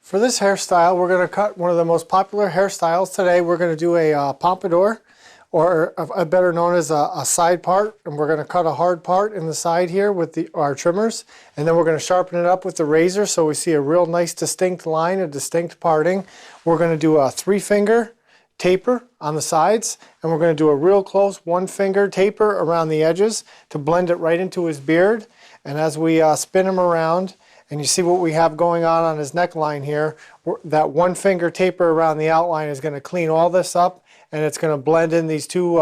For this hairstyle, we're going to cut one of the most popular hairstyles today. We're going to do a pompadour, or better known as a side part, and we're going to cut a hard part in the side here with our trimmers, and then we're going to sharpen it up with the razor so we see a real nice distinct line, a distinct parting. We're going to do a 3-finger taper on the sides, and we're going to do a real close 1-finger taper around the edges to blend it right into his beard. And as we spin him around, and you see what we have going on his neckline here, that 1-finger taper around the outline is going to clean all this up, and it's going to blend in these two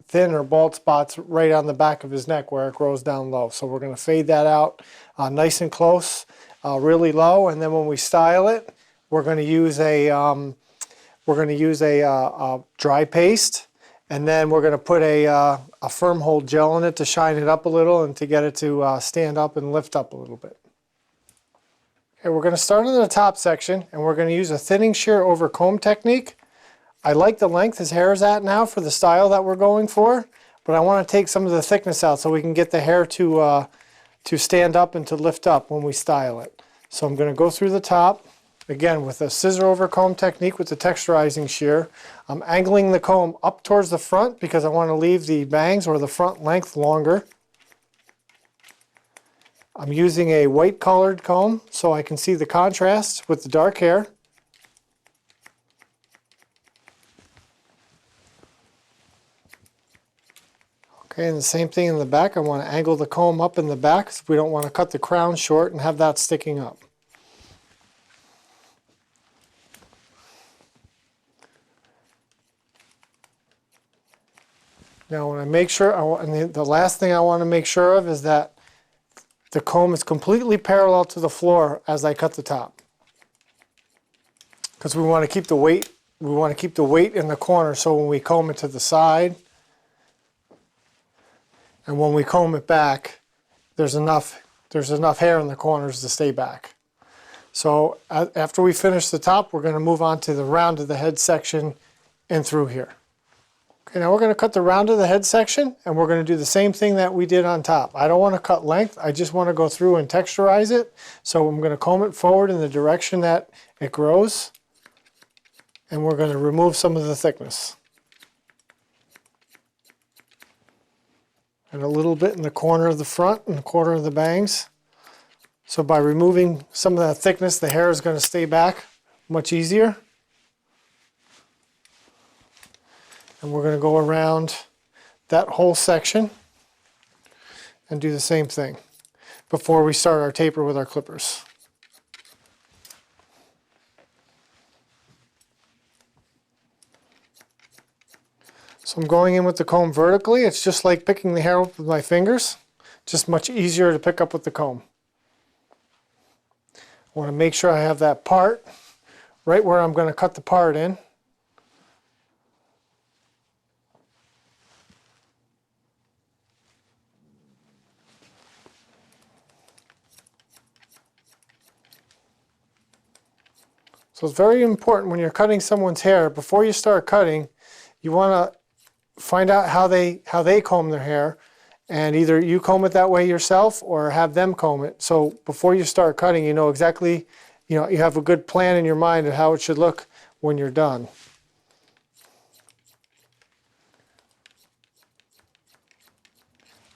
thin or bald spots right on the back of his neck where it grows down low. So we're going to fade that out nice and close, really low, and then when we style it, we're going to use a dry paste, and then we're going to put a firm hold gel in it to shine it up a little and to get it to stand up and lift up a little bit. Okay, we're going to start in the top section, and we're going to use a thinning shear over comb technique. I like the length his hair is at now for the style that we're going for, but I want to take some of the thickness out so we can get the hair to stand up and to lift up when we style it. So I'm going to go through the top, again with a scissor over comb technique with the texturizing shear. I'm angling the comb up towards the front because I want to leave the bangs or the front length longer. I'm using a white colored comb so I can see the contrast with the dark hair. Okay, and the same thing in the back. I want to angle the comb up in the back because we don't want to cut the crown short and have that sticking up. Now when I make sure, and the last thing I want to make sure of is that the comb is completely parallel to the floor as I cut the top, because we want to keep the weight. We want to keep the weight in the corner, so when we comb it to the side, and when we comb it back, there's enough hair in the corners to stay back. So after we finish the top, we're going to move on to the round of the head section and through here. Okay, now we're going to cut the round of the head section, and we're going to do the same thing that we did on top. I don't want to cut length, I just want to go through and texturize it. So I'm going to comb it forward in the direction that it grows, and we're going to remove some of the thickness. And a little bit in the corner of the front and the corner of the bangs. So by removing some of that thickness, the hair is going to stay back much easier. And we're going to go around that whole section and do the same thing before we start our taper with our clippers. So I'm going in with the comb vertically. It's just like picking the hair up with my fingers, just much easier to pick up with the comb. I want to make sure I have that part right where I'm going to cut the part in. So it's very important when you're cutting someone's hair, before you start cutting, you want to find out how they comb their hair, and either you comb it that way yourself or have them comb it. So before you start cutting, you know exactly, you have a good plan in your mind of how it should look when you're done.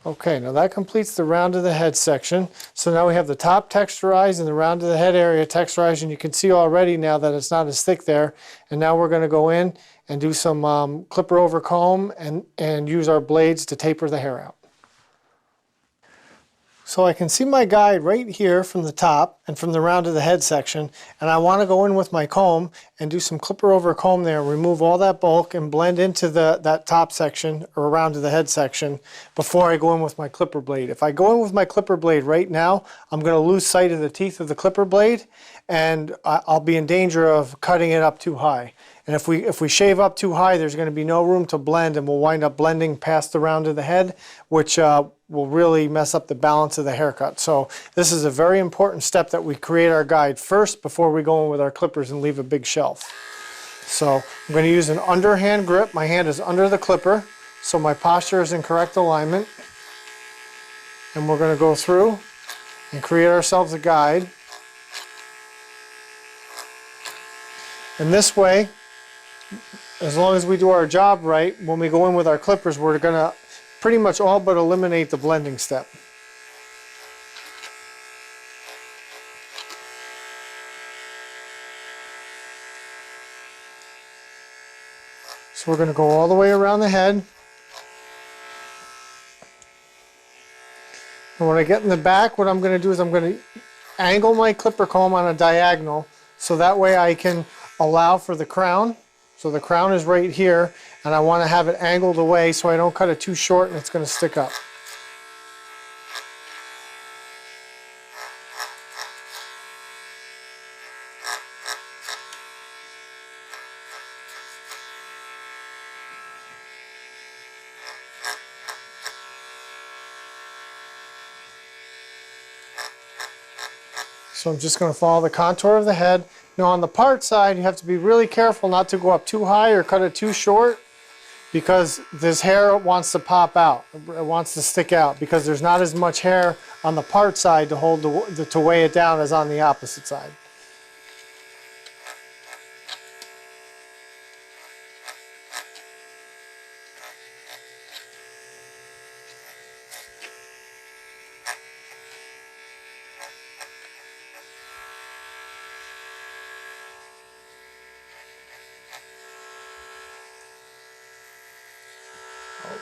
Okay, now that completes the round of the head section. So now we have the top texturized and the round of the head area texturized, and you can see already now that it's not as thick there. And now we're going to go in and do some clipper over comb and use our blades to taper the hair out. So I can see my guide right here from the top and from the round of the head section, and I want to go in with my comb and do some clipper over comb there, remove all that bulk and blend into that top section or round of the head section before I go in with my clipper blade. If I go in with my clipper blade right now, I'm going to lose sight of the teeth of the clipper blade, and I'll be in danger of cutting it up too high. And if we shave up too high, there's going to be no room to blend, and we'll wind up blending past the round of the head, which will really mess up the balance of the haircut. So this is a very important step that we create our guide first before we go in with our clippers and leave a big shelf. So I'm going to use an underhand grip. My hand is under the clipper, so my posture is in correct alignment. And we're going to go through and create ourselves a guide. And this way, as long as we do our job right, when we go in with our clippers, we're going to pretty much all but eliminate the blending step. So we're going to go all the way around the head. And when I get in the back, what I'm going to do is I'm going to angle my clipper comb on a diagonal, so that way I can allow for the crown. So the crown is right here, and I want to have it angled away so I don't cut it too short and it's going to stick up. So I'm just going to follow the contour of the head. Now on the part side, you have to be really careful not to go up too high or cut it too short, because this hair wants to pop out. It wants to stick out because there's not as much hair on the part side to hold to weigh it down as on the opposite side.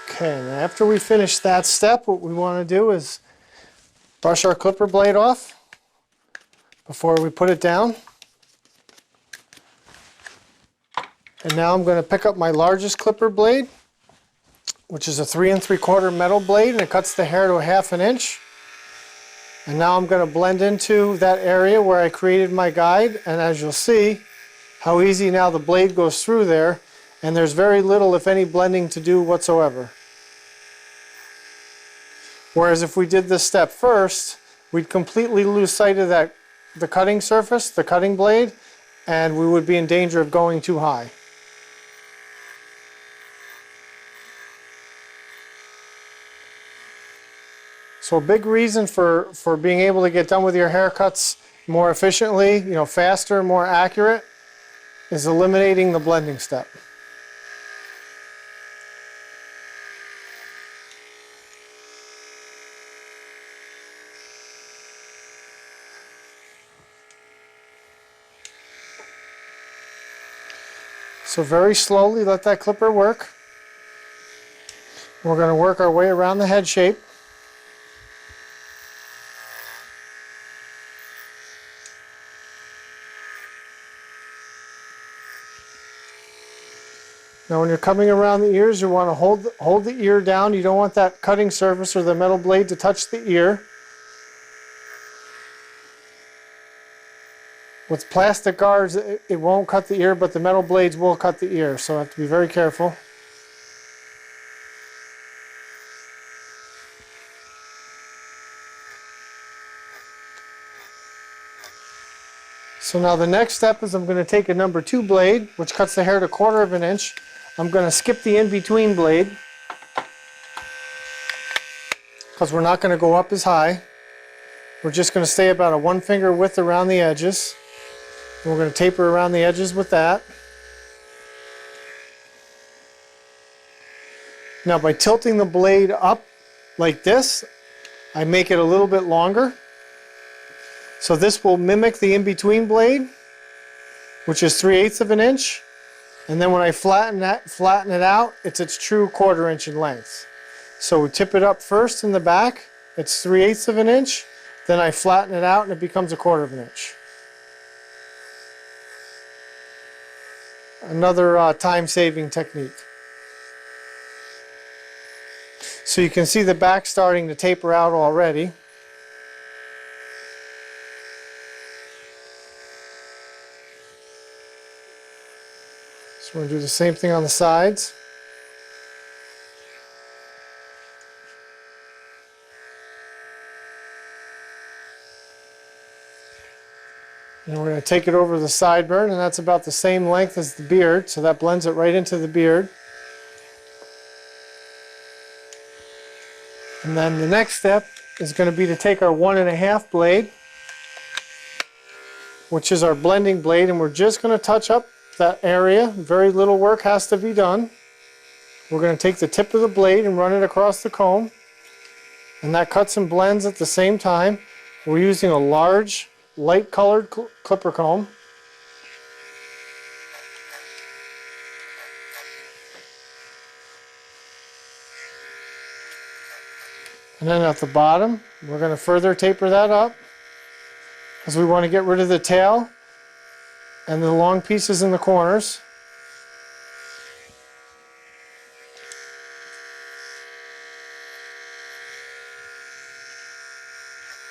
Okay, now after we finish that step, what we want to do is brush our clipper blade off before we put it down. And now I'm going to pick up my largest clipper blade, which is a 3 3/4 metal blade, and it cuts the hair to a 1/2 inch. And now I'm going to blend into that area where I created my guide, and as you'll see how easy now the blade goes through there, and there's very little, if any, blending to do whatsoever. Whereas if we did this step first, we'd completely lose sight of the cutting surface, the cutting blade, and we would be in danger of going too high. So a big reason for being able to get done with your haircuts more efficiently, faster, more accurate, is eliminating the blending step. So very slowly let that clipper work. We're going to work our way around the head shape. Now when you're coming around the ears, you want to hold the ear down. You don't want that cutting surface or the metal blade to touch the ear. With plastic guards, it won't cut the ear, but the metal blades will cut the ear, so I have to be very careful. So now the next step is I'm going to take a number 2 blade, which cuts the hair to 1/4 inch. I'm going to skip the in-between blade because we're not going to go up as high. We're just going to stay about a 1 finger width around the edges. And we're going to taper around the edges with that. Now by tilting the blade up like this, I make it a little bit longer. So this will mimic the in-between blade, which is 3/8 inch. And then when I flatten it out, it's its true 1/4 inch in length. So we tip it up first in the back, it's 3/8 inch. Then I flatten it out and it becomes a 1/4 inch. Another time-saving technique. So you can see the back starting to taper out already. So we're going to do the same thing on the sides. And we're going to take it over the sideburn, and that's about the same length as the beard, so that blends it right into the beard. And then the next step is going to be to take our 1 1/2 blade, which is our blending blade, and we're just going to touch up that area. Very little work has to be done. We're going to take the tip of the blade and run it across the comb. And that cuts and blends at the same time. We're using a large, light colored clipper comb. And then at the bottom, we're going to further taper that up because we want to get rid of the tail and the long pieces in the corners.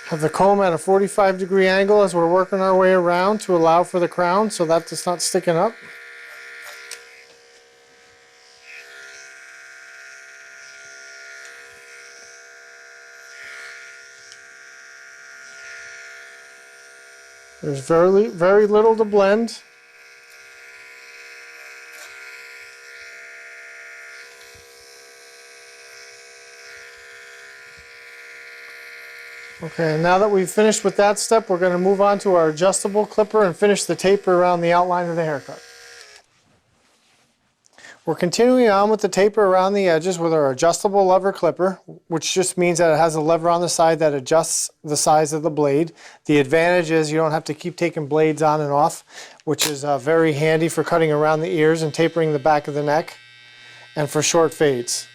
Have the comb at a 45-degree angle as we're working our way around to allow for the crown so that it's not sticking up. There's very little to blend. Okay, now that we've finished with that step, we're going to move on to our adjustable clipper and finish the taper around the outline of the haircut. We're continuing on with the taper around the edges with our adjustable lever clipper, which just means that it has a lever on the side that adjusts the size of the blade. The advantage is you don't have to keep taking blades on and off, which is very handy for cutting around the ears and tapering the back of the neck and for short fades.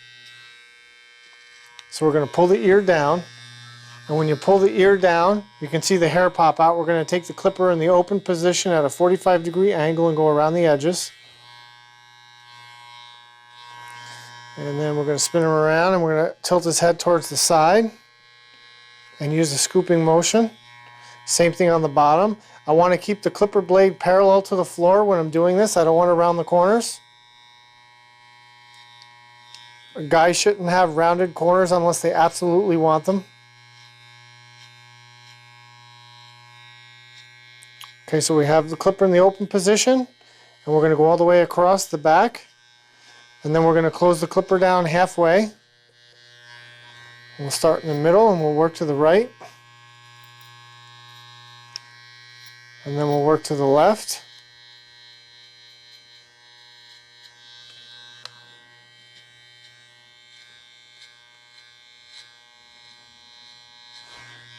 So we're going to pull the ear down. And when you pull the ear down, you can see the hair pop out. We're going to take the clipper in the open position at a 45-degree angle and go around the edges. And then we're going to spin him around and we're going to tilt his head towards the side and use the scooping motion. Same thing on the bottom. I want to keep the clipper blade parallel to the floor when I'm doing this. I don't want to round the corners. Guys shouldn't have rounded corners unless they absolutely want them. Okay, so we have the clipper in the open position and we're going to go all the way across the back. And then we're going to close the clipper down halfway. We'll start in the middle and we'll work to the right. And then we'll work to the left.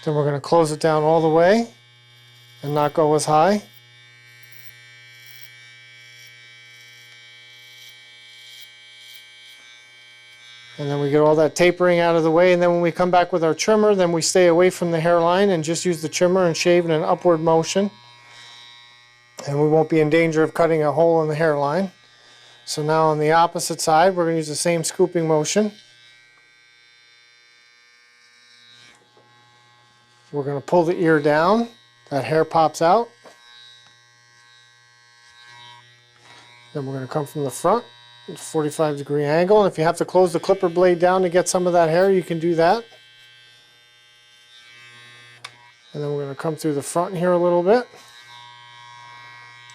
Then we're going to close it down all the way and not go as high. And then we get all that tapering out of the way, and then when we come back with our trimmer, then we stay away from the hairline and just use the trimmer and shave in an upward motion. And we won't be in danger of cutting a hole in the hairline. So now on the opposite side, we're going to use the same scooping motion. We're going to pull the ear down, that hair pops out. Then we're going to come from the front. 45-degree angle, and if you have to close the clipper blade down to get some of that hair, you can do that. And then we're going to come through the front here a little bit.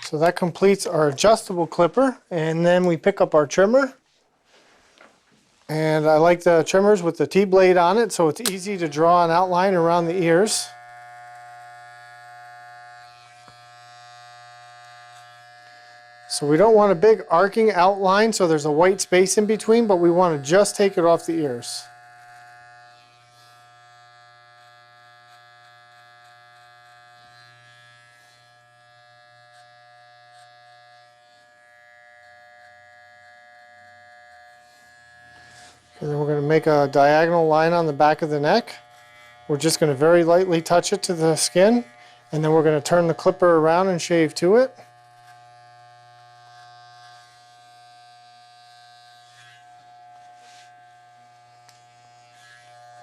So that completes our adjustable clipper, and then we pick up our trimmer. And I like the trimmers with the T-blade on it, so it's easy to draw an outline around the ears. So we don't want a big arcing outline so there's a white space in between, but we want to just take it off the ears. And then we're going to make a diagonal line on the back of the neck. We're just going to very lightly touch it to the skin, and then we're going to turn the clipper around and shave to it.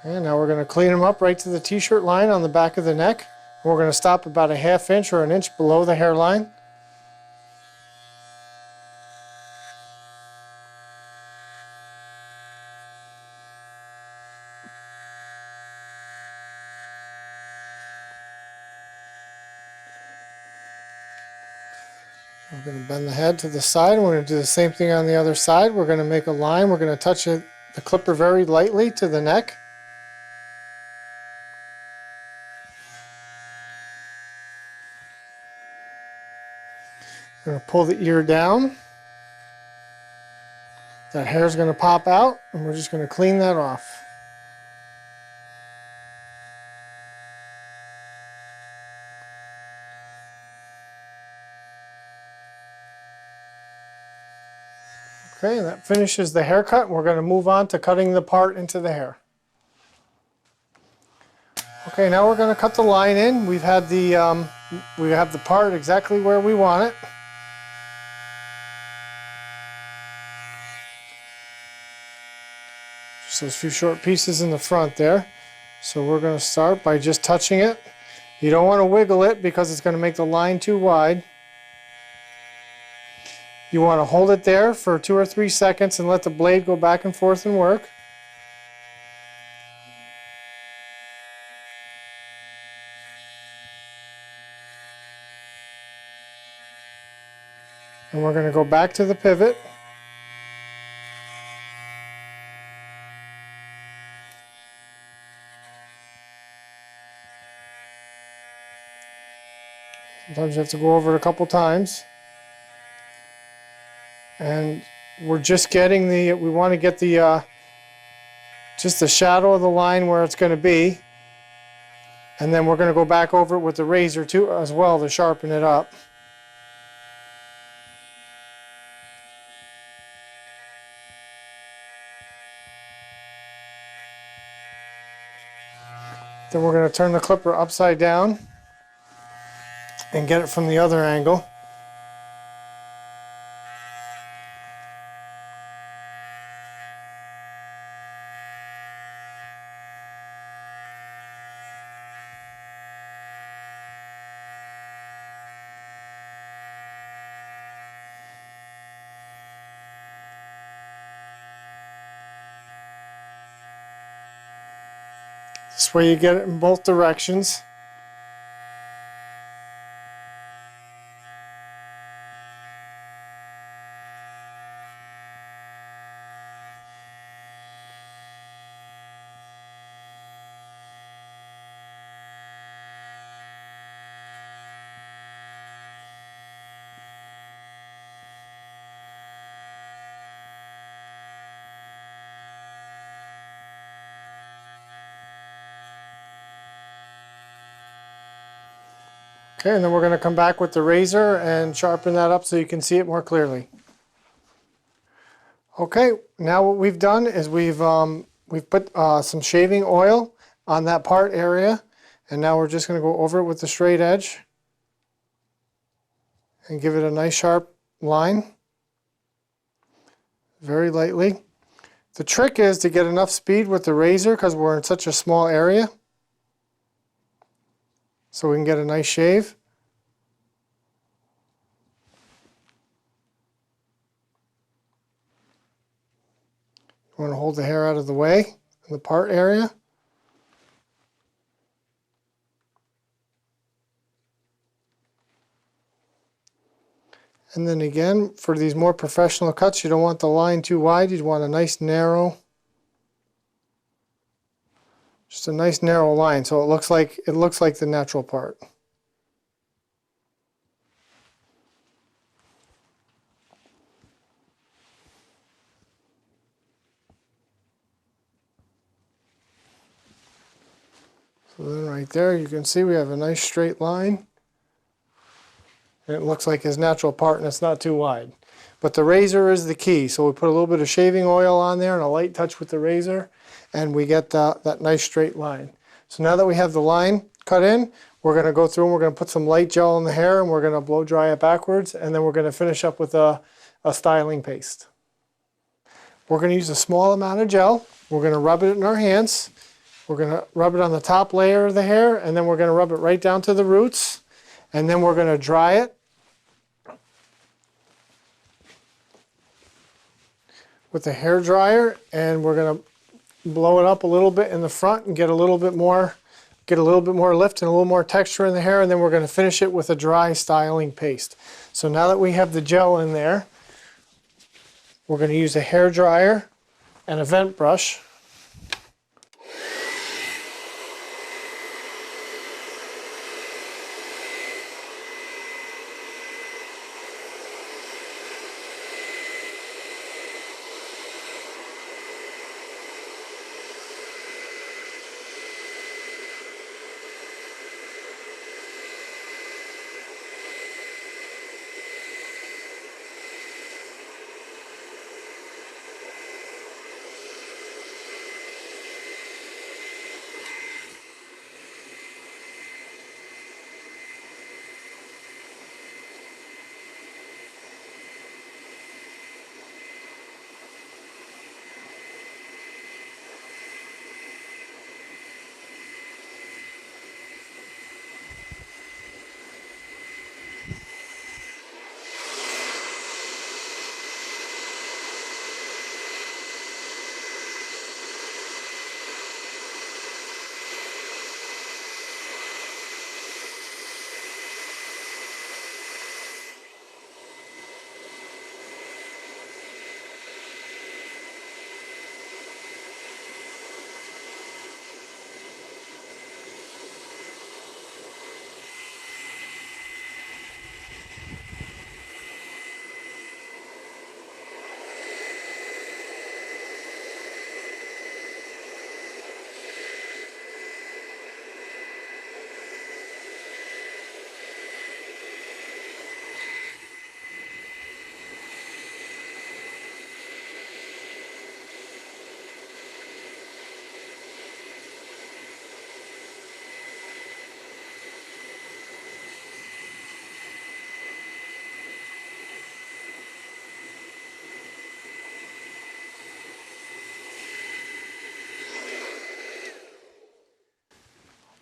And now we're going to clean them up right to the t-shirt line on the back of the neck. We're going to stop about a ½ inch or an inch below the hairline. We're going to bend the head to the side. We're going to do the same thing on the other side. We're going to make a line. We're going to touch the clipper very lightly to the neck. I'm going to pull the ear down. That hair is going to pop out, and we're just going to clean that off. Okay, and that finishes the haircut. We're going to move on to cutting the part into the hair. Okay, now we're going to cut the line in. We have the part exactly where we want it. Just those few short pieces in the front there. So we're going to start by just touching it. You don't want to wiggle it because it's going to make the line too wide. You want to hold it there for 2 or 3 seconds and let the blade go back and forth and work. And we're going to go back to the pivot. Sometimes you have to go over it a couple times. And we're just getting we want to get just the shadow of the line where it's going to be. And then we're going to go back over it with the razor too as well to sharpen it up. Then we're going to turn the clipper upside down and get it from the other angle. This way you get it in both directions. Okay, and then we're going to come back with the razor and sharpen that up so you can see it more clearly. Okay, now what we've done is we've put some shaving oil on that part area, and now we're just going to go over it with the straight edge and give it a nice sharp line, very lightly. The trick is to get enough speed with the razor because we're in such a small area, so we can get a nice shave. You want to hold the hair out of the way in the part area. And then again, for these more professional cuts, you don't want the line too wide. You want a nice narrow, just a nice narrow line, so it looks like the natural part. So then right there, you can see we have a nice straight line. And it looks like his natural part, and it's not too wide. But the razor is the key. So we put a little bit of shaving oil on there and a light touch with the razor, and we get that nice straight line. So now that we have the line cut in, we're going to go through and we're going to put some light gel in the hair, and we're going to blow dry it backwards, and then we're going to finish up with a styling paste. We're going to use a small amount of gel. We're going to rub it in our hands. We're going to rub it on the top layer of the hair, and then we're going to rub it right down to the roots. And then we're going to dry it with a hair dryer, and we're going to blow it up a little bit in the front and get a little bit more lift and a little more texture in the hair, and then we're going to finish it with a dry styling paste. So now that we have the gel in there, we're going to use a hair dryer and a vent brush.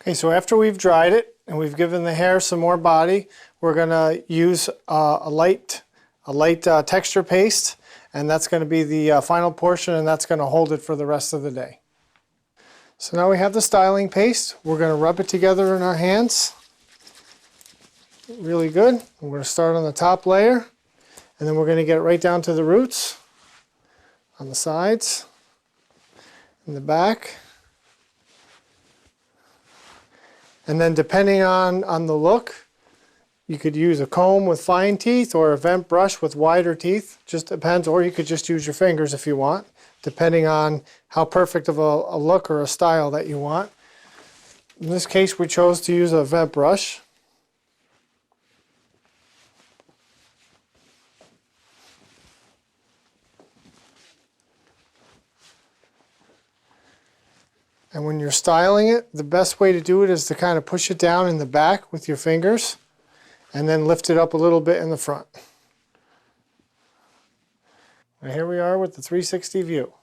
Okay, so after we've dried it and we've given the hair some more body, we're going to use a light texture paste, and that's going to be the final portion, and that's going to hold it for the rest of the day. So now we have the styling paste. We're going to rub it together in our hands. Really good. We're going to start on the top layer, and then we're going to get right down to the roots, on the sides, in the back. And then depending on the look, you could use a comb with fine teeth or a vent brush with wider teeth. Just depends, or you could just use your fingers if you want, depending on how perfect of a look or a style that you want. In this case, we chose to use a vent brush. And when you're styling it, the best way to do it is to kind of push it down in the back with your fingers and then lift it up a little bit in the front. And here we are with the 360 view.